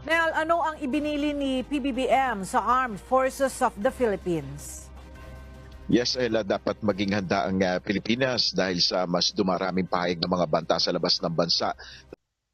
Nel, ano ang ibinili ni PBBM sa Armed Forces of the Philippines? Yes, Ella, dapat maging handa ang Pilipinas dahil sa mas dumaraming pahayag ng mga banta sa labas ng bansa.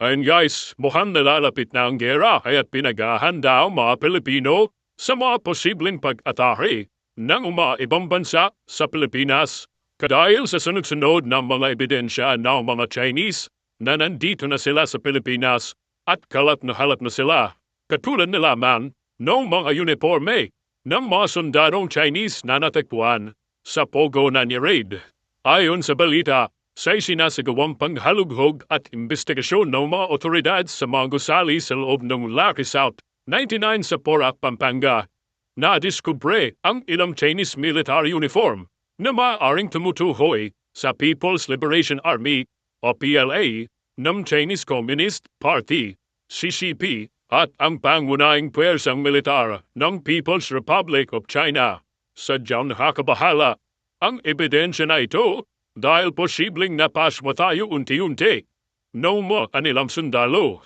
Ayun guys, mukhang nalalapit na ang gera kaya't pinaghahanda ang mga Pilipino sa mga posibleng pag-atake ng mga ibang bansa sa Pilipinas. Dahil sa sunod-sunod ng mga ebidensya ng mga Chinese na nandito na sila sa Pilipinas at kalat na sila. Katulad nila man ng mga uniforme ng mga sundadong Chinese na natakbuhan sa Pogo na ni-raid. Ayon sa balita, sa isinasagawang panghalughog at investigasyon ng mga otoridad sa mga gusali sa loob ng Lucky South 99 sa Porac, Pampanga, na-diskubre ang ilang Chinese military uniform na maaaring tumutuhoy sa People's Liberation Army o PLA ng Chinese Communist Party, CCP, at ang pangunahing puwersang militar ng People's Republic of China. Sadyang nakakabahala ang ebidensya na ito dahil posibleng napaswa tayo unti-unti ng mga kanilang sundalo.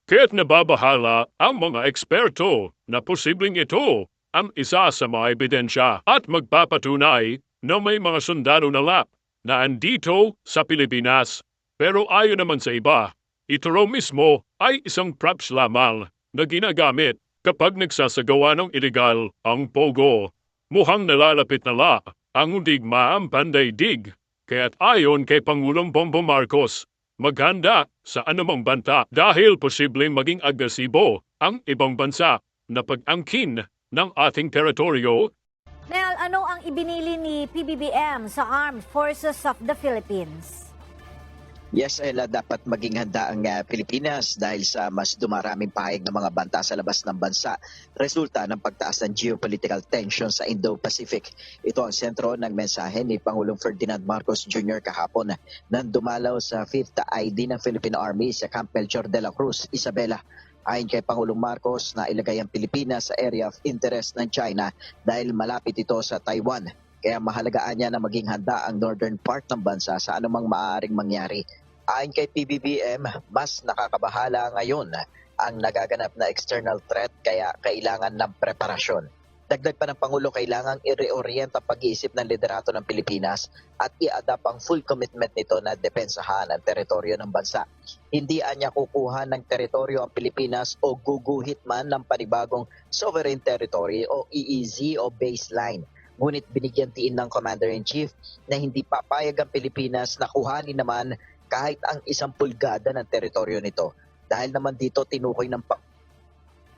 Kaya't nababahala ang mga eksperto na posibleng ito ang isa sa mga ebidensya at magpapatunay na may mga sundalo na andito sa Pilipinas. Pero ayon naman sa iba, ito raw mismo ay isang props lamang na ginagamit kapag nagsasagawa ng illegal ang Pogo. Mukhang nalalapit na ang digmaang pandaigdig. Kaya't ayon kay Pangulong Bongbong Marcos, maghanda sa anumang banta dahil posibleng maging agresibo ang ibang bansa na pag-angkin ng ating teritoryo. Nel, ano ang ibinili ni PBBM sa Armed Forces of the Philippines? Yes, Ella, dapat maging handa ang Pilipinas dahil sa mas dumaraming pahayag ng mga banta sa labas ng bansa. Resulta ng pagtaas ng geopolitical tension sa Indo-Pacific. Ito ang sentro ng mensahe ni Pangulong Ferdinand Marcos Jr. kahapon nang dumalaw sa 5th ID ng Philippine Army sa Camp Melchor de la Cruz, Isabela. Ayon kay Pangulong Marcos na ilagay ang Pilipinas sa area of interest ng China dahil malapit ito sa Taiwan. Kaya mahalagaan niya na maging handa ang northern part ng bansa sa anumang maaaring mangyari. Ayon kay PBBM, mas nakakabahala ngayon ang nagaganap na external threat kaya kailangan ng preparasyon. Dagdag pa ng Pangulo, kailangang i-reorient ang pag-iisip ng liderato ng Pilipinas at i-adapt ang full commitment nito na depensahan ang teritoryo ng bansa. Hindi anya kukuha ng teritoryo ang Pilipinas o guguhit man ng panibagong sovereign territory o EEZ o baseline. Ngunit binigyan tiin ng Commander-in-Chief na hindi papayag ang Pilipinas na kuhanin naman kahit ang 1 pulgada ng teritoryo nito. Dahil naman dito tinukoy ng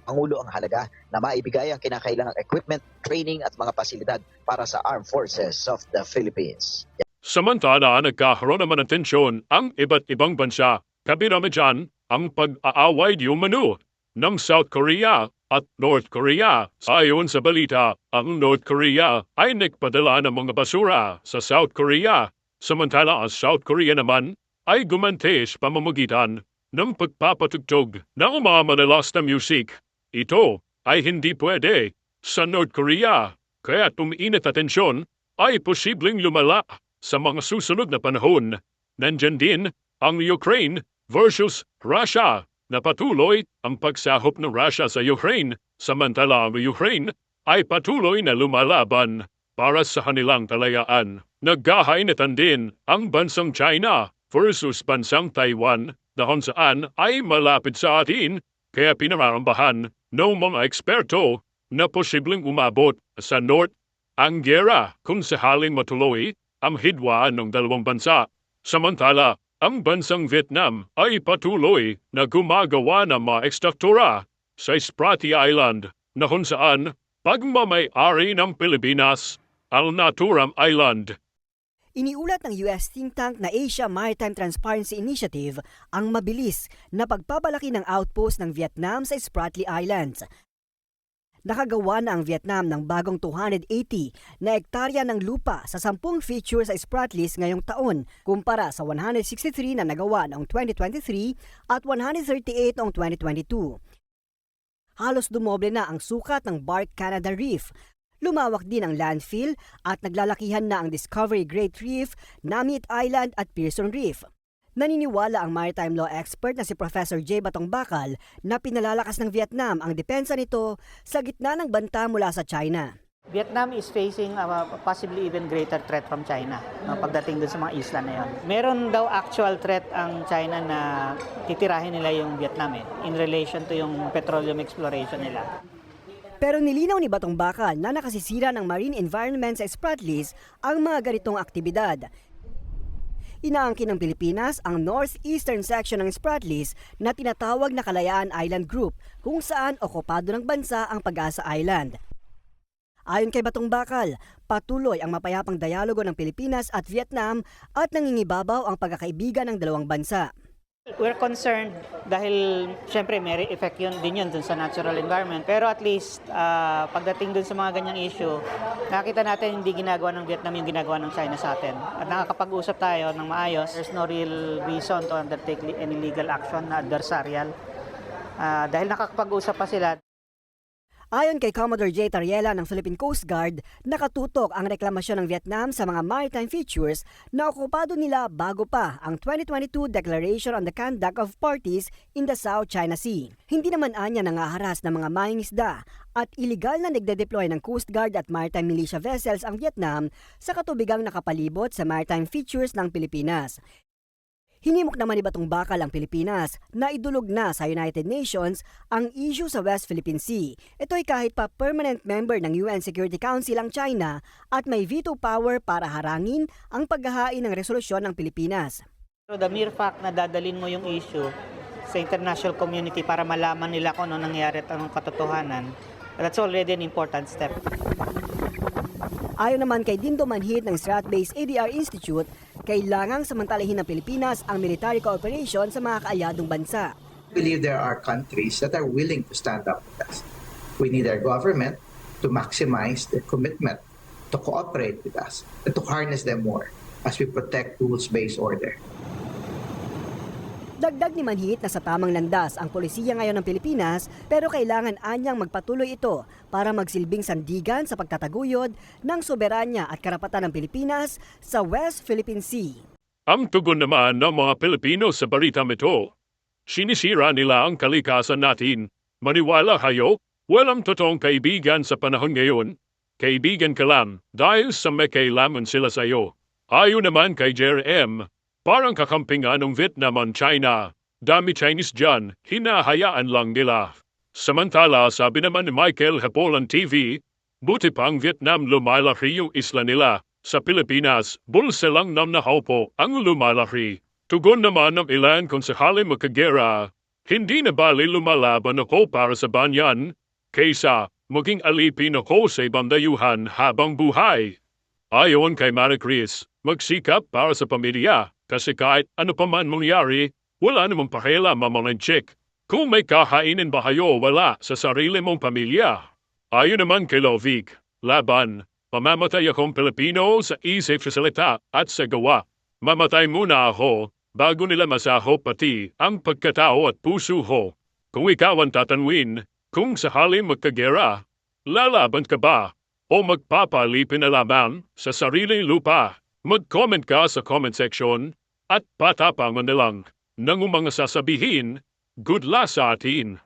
Pangulo ang halaga na maibigay ang kinakailangang equipment, training at mga pasilidad para sa Armed Forces of the Philippines. Samantala, nagkakaroon naman ng tensyon ang iba't ibang bansa. Kabirami dyan ang pag-aaway di umano ng South Korea at North Korea. Ayon sa balita, ang North Korea ay nagpadala ng mga basura sa South Korea. Samantala ang South Korea naman ay gumanti sa pamamagitan ng pagpapatugtog ng mga madalas na music. Ito ay hindi pwede sa North Korea, kaya tumiinit na tensyon ay posibleng lumala sa mga susunod na panahon. Nandyan din ang Ukraine versus Russia na patuloy ang pagsahop ng Russia sa Ukraine, samantala ang Ukraine ay patuloy na lumalaban para sa kanilang kalayaan. Naghahainatan din ang bansang China versus bansang Taiwan na kung saan ay malapit sa atin, kaya pinararambahan ng mga eksperto na posibleng umabot sa North ang gera kung sakaling matuloy ang hidwa ng dalawang bansa. Samantala, ang bansang Vietnam ay patuloy na gumagawa ng mga ekstruktura sa Spratly Island na kung saan pagmamay-ari ng Pilipinas ang naturang island. Iniulat ng US think tank na Asia Maritime Transparency Initiative ang mabilis na pagpapalaki ng outpost ng Vietnam sa Spratly Islands. Nakagawa na ang Vietnam ng bagong 280 na hektarya ng lupa sa 10 feature sa Spratlys ngayong taon kumpara sa 163 na nagawa noong 2023 at 138 noong 2022. Halos dumoble na ang sukat ng Bark Canada Reef. Lumawak din ang landfill at naglalakihan na ang Discovery Great Reef, Namit Island at Pearson Reef. Naniniwala ang maritime law expert na si Professor J. Batong Bakal na pinalalakas ng Vietnam ang depensa nito sa gitna ng banta mula sa China. Vietnam is facing a possibly even greater threat from China pagdating dun sa mga isla na yon. Meron daw actual threat ang China na titirahin nila yung Vietnam in relation to yung petroleum exploration nila. Pero nilinaw ni Batong Bakal na nakasisira ng marine environment sa Spratlys ang mga ganitong aktibidad. Inaangkin ng Pilipinas ang northeastern section ng Spratlys na tinatawag na Kalayaan Island Group kung saan okupado ng bansa ang Pag-asa Island. Ayon kay Batong Bakal, patuloy ang mapayapang dialogo ng Pilipinas at Vietnam at nangingibabaw ang pagkakaibigan ng dalawang bansa. We're concerned dahil syempre may effect din yun dun sa natural environment. Pero at least pagdating dun sa mga ganyang issue, nakita natin hindi ginagawa ng Vietnam yung ginagawa ng China sa atin. At nakakapag-usap tayo ng maayos. There's no real reason to undertake any legal action na adversarial. Dahil nakakapag-usap pa sila. Ayon kay Commodore J. Tariela ng Philippine Coast Guard, nakatutok ang reklamasyon ng Vietnam sa mga maritime features na okupado nila bago pa ang 2022 Declaration on the Conduct of Parties in the South China Sea. Hindi naman anya nangaharas ng mga mangingisda at iligal na nagde-deploy ng Coast Guard at maritime militia vessels ang Vietnam sa katubigang nakapalibot sa maritime features ng Pilipinas. Hinimok naman ni Batong Bakal ang Pilipinas na idulog na sa United Nations ang issue sa West Philippine Sea. Ito ay kahit pa permanent member ng UN Security Council ang China at may veto power para harangin ang paghahain ng resolusyon ng Pilipinas. So the mere fact na dadalin mo yung issue sa international community para malaman nila kung ano nangyari at anong katotohanan, that's already an important step. Ayon naman kay Dindo Manhit ng Strat-based ADR Institute, kailangang samantalahin ng Pilipinas ang military cooperation sa mga kaalyadong bansa. I believe there are countries that are willing to stand up with us. We need our government to maximize their commitment to cooperate with us and to harness them more as we protect rules-based order. Dagdag ni Manhit na sa tamang landas ang polisiya ngayon ng Pilipinas pero kailangan anyang magpatuloy ito para magsilbing sandigan sa pagtataguyod ng soberanya at karapatan ng Pilipinas sa West Philippine Sea. Ang tugon naman ng mga Pilipino sa baritang ito, sinisira nila ang kalikasan natin. Maniwala kayo, walang totoong kaibigan sa panahon ngayon. Kaibigan ka lang dahil sa may kailangan sila sa iyo. Ayon naman kay Jerry M., parang kakampingan ng Vietnam at China. Dami Chinese dyan, hinahayaan lang nila. Samantala, sabi naman ni Michael Hapolan TV, buti pa ang Vietnam lumalaki yung isla nila. Sa Pilipinas, bulsa lang ng nakaupo ang lumalaki. Tugon naman ng ilan kung sakali makagera, hindi na bali lumalaban ako para sa banyan, kaysa maging alipin ako sa ibang dayuhan habang buhay. Ayon kay Marie Chris, magsikap para sa pamilya. Kasi kahit ano pa man mangyari, wala namang pakialam ang mga chick. Kung may kakainin ba kayo wala sa sarili mong pamilya. Ayon naman kay Lovig, laban, mamamatay akong Pilipino sa isip sa salita at sa gawa. Mamatay muna ako bago nila masaho pati ang pagkatao at puso ko. Kung ikaw ang tatanwin, kung sakali magkagera, lalaban ka ba o magpapalipin na lamang sa sariling lupa? Mag-comment ka sa comment section at patapangan na lang ng mga sasabihin, good luck sa atin.